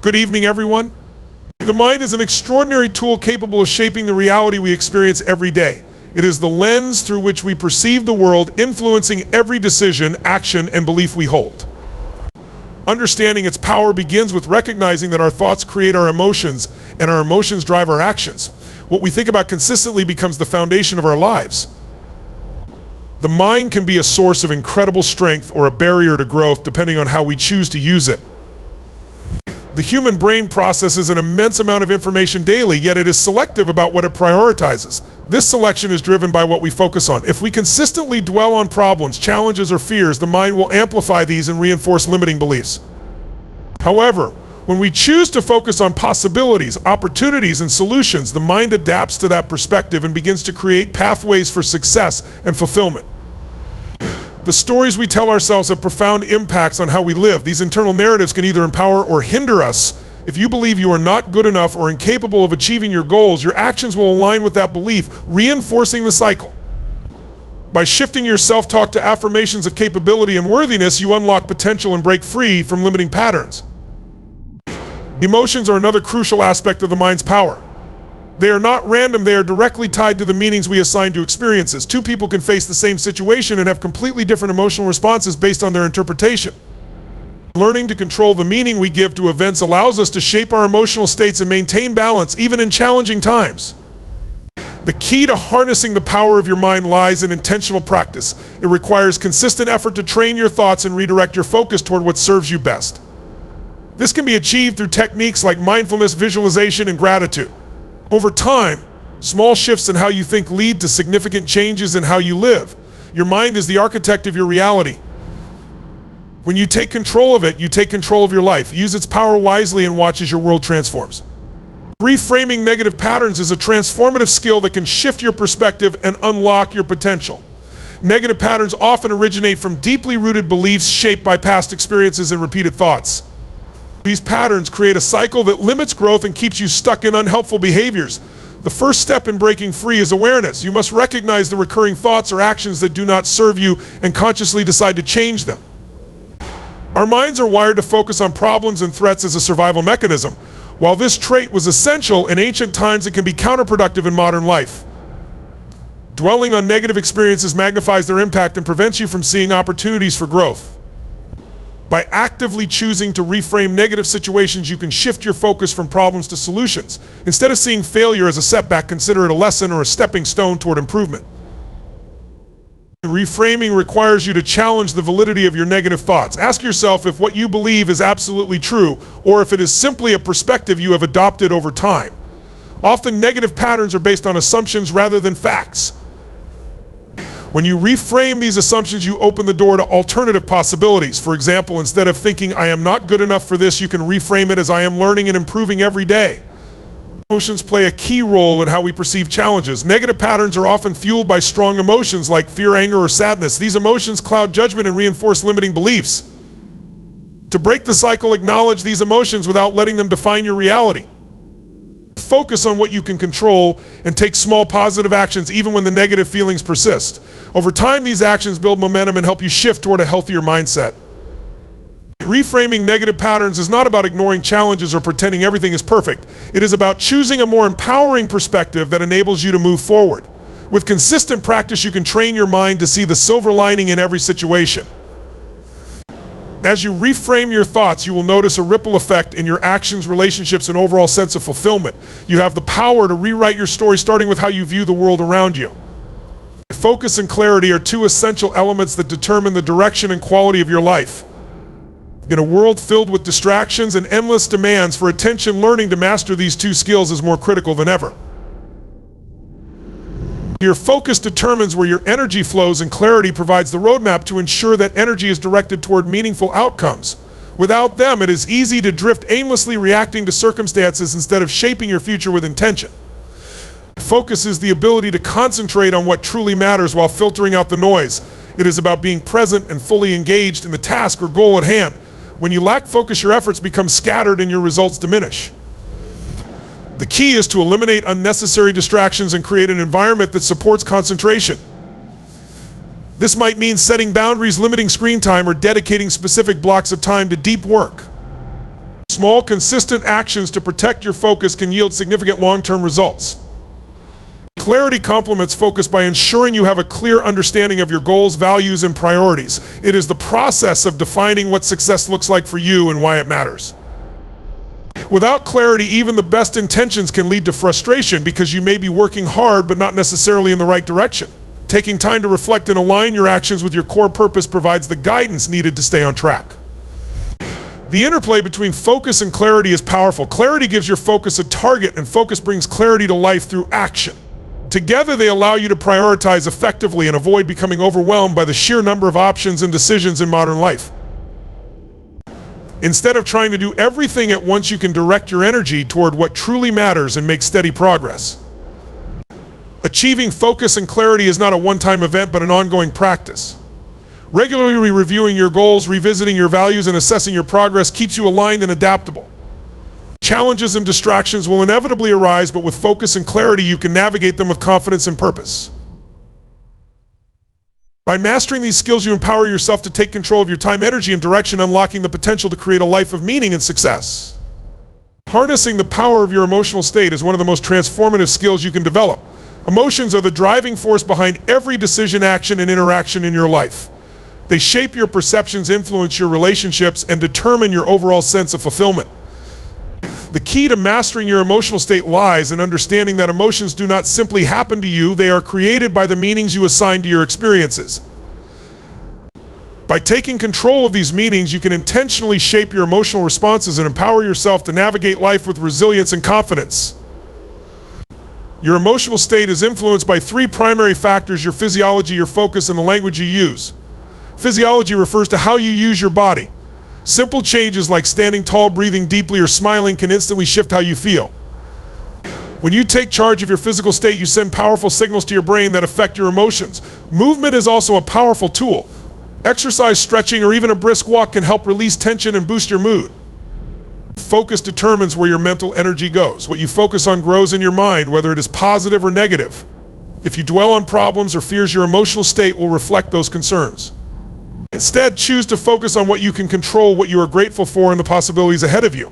Good evening, everyone. The mind is an extraordinary tool capable of shaping the reality we experience every day. It is the lens through which we perceive the world, influencing every decision, action, and belief we hold. Understanding its power begins with recognizing that our thoughts create our emotions, and our emotions drive our actions. What we think about consistently becomes the foundation of our lives. The mind can be a source of incredible strength or a barrier to growth, depending on how we choose to use it. The human brain processes an immense amount of information daily, yet it is selective about what it prioritizes. This selection is driven by what we focus on. If we consistently dwell on problems, challenges, or fears, the mind will amplify these and reinforce limiting beliefs. However, when we choose to focus on possibilities, opportunities, and solutions, the mind adapts to that perspective and begins to create pathways for success and fulfillment. The stories we tell ourselves have profound impacts on how we live. These internal narratives can either empower or hinder us. If you believe you are not good enough or incapable of achieving your goals, your actions will align with that belief, reinforcing the cycle. By shifting your self-talk to affirmations of capability and worthiness, you unlock potential and break free from limiting patterns. Emotions are another crucial aspect of the mind's power. They are not random, they are directly tied to the meanings we assign to experiences. Two people can face the same situation and have completely different emotional responses based on their interpretation. Learning to control the meaning we give to events allows us to shape our emotional states and maintain balance even in challenging times. The key to harnessing the power of your mind lies in intentional practice. It requires consistent effort to train your thoughts and redirect your focus toward what serves you best. This can be achieved through techniques like mindfulness, visualization, and gratitude. Over time, small shifts in how you think lead to significant changes in how you live. Your mind is the architect of your reality. When you take control of it, you take control of your life. Use its power wisely and watch as your world transforms. Reframing negative patterns is a transformative skill that can shift your perspective and unlock your potential. Negative patterns often originate from deeply rooted beliefs shaped by past experiences and repeated thoughts. These patterns create a cycle that limits growth and keeps you stuck in unhelpful behaviors. The first step in breaking free is awareness. You must recognize the recurring thoughts or actions that do not serve you and consciously decide to change them. Our minds are wired to focus on problems and threats as a survival mechanism. While this trait was essential in ancient times, it can be counterproductive in modern life. Dwelling on negative experiences magnifies their impact and prevents you from seeing opportunities for growth. By actively choosing to reframe negative situations, you can shift your focus from problems to solutions. Instead of seeing failure as a setback, consider it a lesson or a stepping stone toward improvement. Reframing requires you to challenge the validity of your negative thoughts. Ask yourself if what you believe is absolutely true, or if it is simply a perspective you have adopted over time. Often negative patterns are based on assumptions rather than facts. When you reframe these assumptions, you open the door to alternative possibilities. For example, instead of thinking, I am not good enough for this, you can reframe it as I am learning and improving every day. Emotions play a key role in how we perceive challenges. Negative patterns are often fueled by strong emotions like fear, anger, or sadness. These emotions cloud judgment and reinforce limiting beliefs. To break the cycle, acknowledge these emotions without letting them define your reality. Focus on what you can control and take small positive actions even when the negative feelings persist. Over time, these actions build momentum and help you shift toward a healthier mindset. Reframing negative patterns is not about ignoring challenges or pretending everything is perfect. It is about choosing a more empowering perspective that enables you to move forward. With consistent practice, you can train your mind to see the silver lining in every situation. As you reframe your thoughts, you will notice a ripple effect in your actions, relationships, and overall sense of fulfillment. You have the power to rewrite your story, starting with how you view the world around you. Focus and clarity are two essential elements that determine the direction and quality of your life. In a world filled with distractions and endless demands for attention, learning to master these two skills is more critical than ever. Your focus determines where your energy flows, and clarity provides the roadmap to ensure that energy is directed toward meaningful outcomes. Without them, it is easy to drift aimlessly, reacting to circumstances instead of shaping your future with intention. Focus is the ability to concentrate on what truly matters while filtering out the noise. It is about being present and fully engaged in the task or goal at hand. When you lack focus, your efforts become scattered and your results diminish. The key is to eliminate unnecessary distractions and create an environment that supports concentration. This might mean setting boundaries, limiting screen time, or dedicating specific blocks of time to deep work. Small, consistent actions to protect your focus can yield significant long-term results. Clarity complements focus by ensuring you have a clear understanding of your goals, values, and priorities. It is the process of defining what success looks like for you and why it matters. Without clarity, even the best intentions can lead to frustration because you may be working hard but not necessarily in the right direction. Taking time to reflect and align your actions with your core purpose provides the guidance needed to stay on track. The interplay between focus and clarity is powerful. Clarity gives your focus a target, and focus brings clarity to life through action. Together, they allow you to prioritize effectively and avoid becoming overwhelmed by the sheer number of options and decisions in modern life. Instead of trying to do everything at once, you can direct your energy toward what truly matters and make steady progress. Achieving focus and clarity is not a one-time event, but an ongoing practice. Regularly reviewing your goals, revisiting your values, and assessing your progress keeps you aligned and adaptable. Challenges and distractions will inevitably arise, but with focus and clarity, you can navigate them with confidence and purpose. By mastering these skills, you empower yourself to take control of your time, energy, and direction, unlocking the potential to create a life of meaning and success. Harnessing the power of your emotional state is one of the most transformative skills you can develop. Emotions are the driving force behind every decision, action, and interaction in your life. They shape your perceptions, influence your relationships, and determine your overall sense of fulfillment. The key to mastering your emotional state lies in understanding that emotions do not simply happen to you, they are created by the meanings you assign to your experiences. By taking control of these meanings, you can intentionally shape your emotional responses and empower yourself to navigate life with resilience and confidence. Your emotional state is influenced by three primary factors: your physiology, your focus, and the language you use. Physiology refers to how you use your body. Simple changes like standing tall, breathing deeply, or smiling can instantly shift how you feel. When you take charge of your physical state, you send powerful signals to your brain that affect your emotions. Movement is also a powerful tool. Exercise, stretching, or even a brisk walk can help release tension and boost your mood. Focus determines where your mental energy goes. What you focus on grows in your mind, whether it is positive or negative. If you dwell on problems or fears, your emotional state will reflect those concerns. Instead, choose to focus on what you can control, what you are grateful for, and the possibilities ahead of you.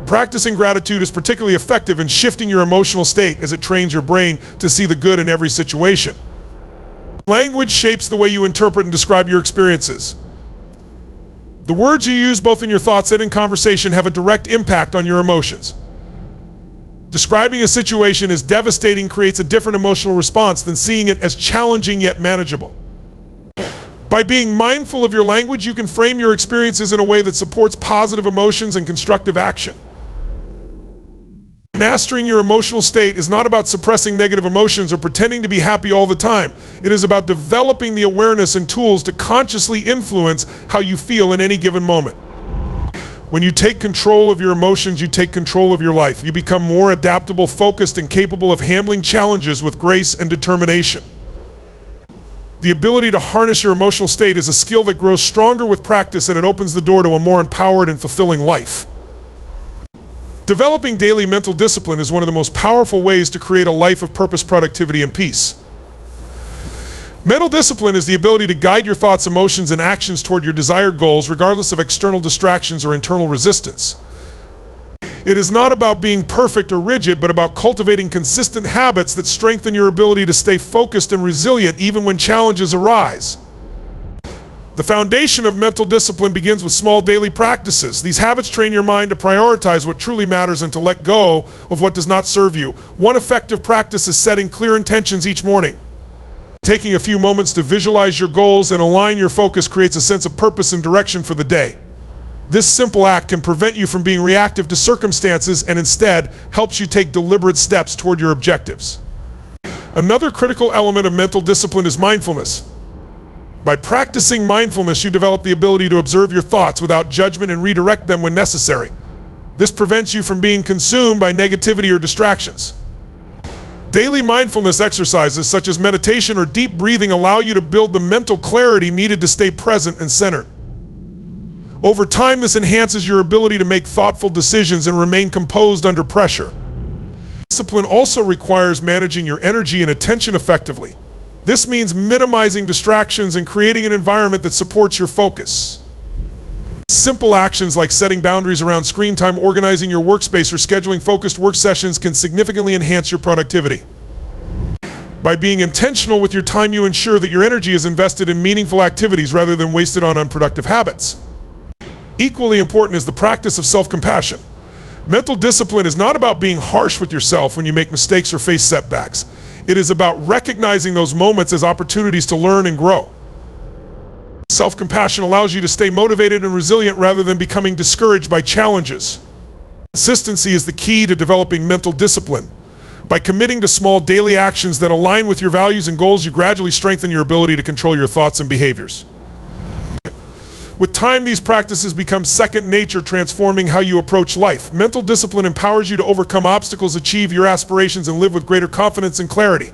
Practicing gratitude is particularly effective in shifting your emotional state as it trains your brain to see the good in every situation. Language shapes the way you interpret and describe your experiences. The words you use both in your thoughts and in conversation have a direct impact on your emotions. Describing a situation as devastating creates a different emotional response than seeing it as challenging yet manageable. By being mindful of your language, you can frame your experiences in a way that supports positive emotions and constructive action. Mastering your emotional state is not about suppressing negative emotions or pretending to be happy all the time. It is about developing the awareness and tools to consciously influence how you feel in any given moment. When you take control of your emotions, you take control of your life. You become more adaptable, focused, and capable of handling challenges with grace and determination. The ability to harness your emotional state is a skill that grows stronger with practice, and it opens the door to a more empowered and fulfilling life. Developing daily mental discipline is one of the most powerful ways to create a life of purpose, productivity, and peace. Mental discipline is the ability to guide your thoughts, emotions, and actions toward your desired goals, regardless of external distractions or internal resistance. It is not about being perfect or rigid, but about cultivating consistent habits that strengthen your ability to stay focused and resilient even when challenges arise. The foundation of mental discipline begins with small daily practices. These habits train your mind to prioritize what truly matters and to let go of what does not serve you. One effective practice is setting clear intentions each morning. Taking a few moments to visualize your goals and align your focus creates a sense of purpose and direction for the day. This simple act can prevent you from being reactive to circumstances and instead helps you take deliberate steps toward your objectives. Another critical element of mental discipline is mindfulness. By practicing mindfulness, you develop the ability to observe your thoughts without judgment and redirect them when necessary. This prevents you from being consumed by negativity or distractions. Daily mindfulness exercises such as meditation or deep breathing allow you to build the mental clarity needed to stay present and centered. Over time, this enhances your ability to make thoughtful decisions and remain composed under pressure. Discipline also requires managing your energy and attention effectively. This means minimizing distractions and creating an environment that supports your focus. Simple actions like setting boundaries around screen time, organizing your workspace, or scheduling focused work sessions can significantly enhance your productivity. By being intentional with your time, you ensure that your energy is invested in meaningful activities rather than wasted on unproductive habits. Equally important is the practice of self-compassion. Mental discipline is not about being harsh with yourself when you make mistakes or face setbacks. It is about recognizing those moments as opportunities to learn and grow. Self-compassion allows you to stay motivated and resilient rather than becoming discouraged by challenges. Consistency is the key to developing mental discipline. By committing to small daily actions that align with your values and goals, you gradually strengthen your ability to control your thoughts and behaviors. With time, these practices become second nature, transforming how you approach life. Mental discipline empowers you to overcome obstacles, achieve your aspirations, and live with greater confidence and clarity.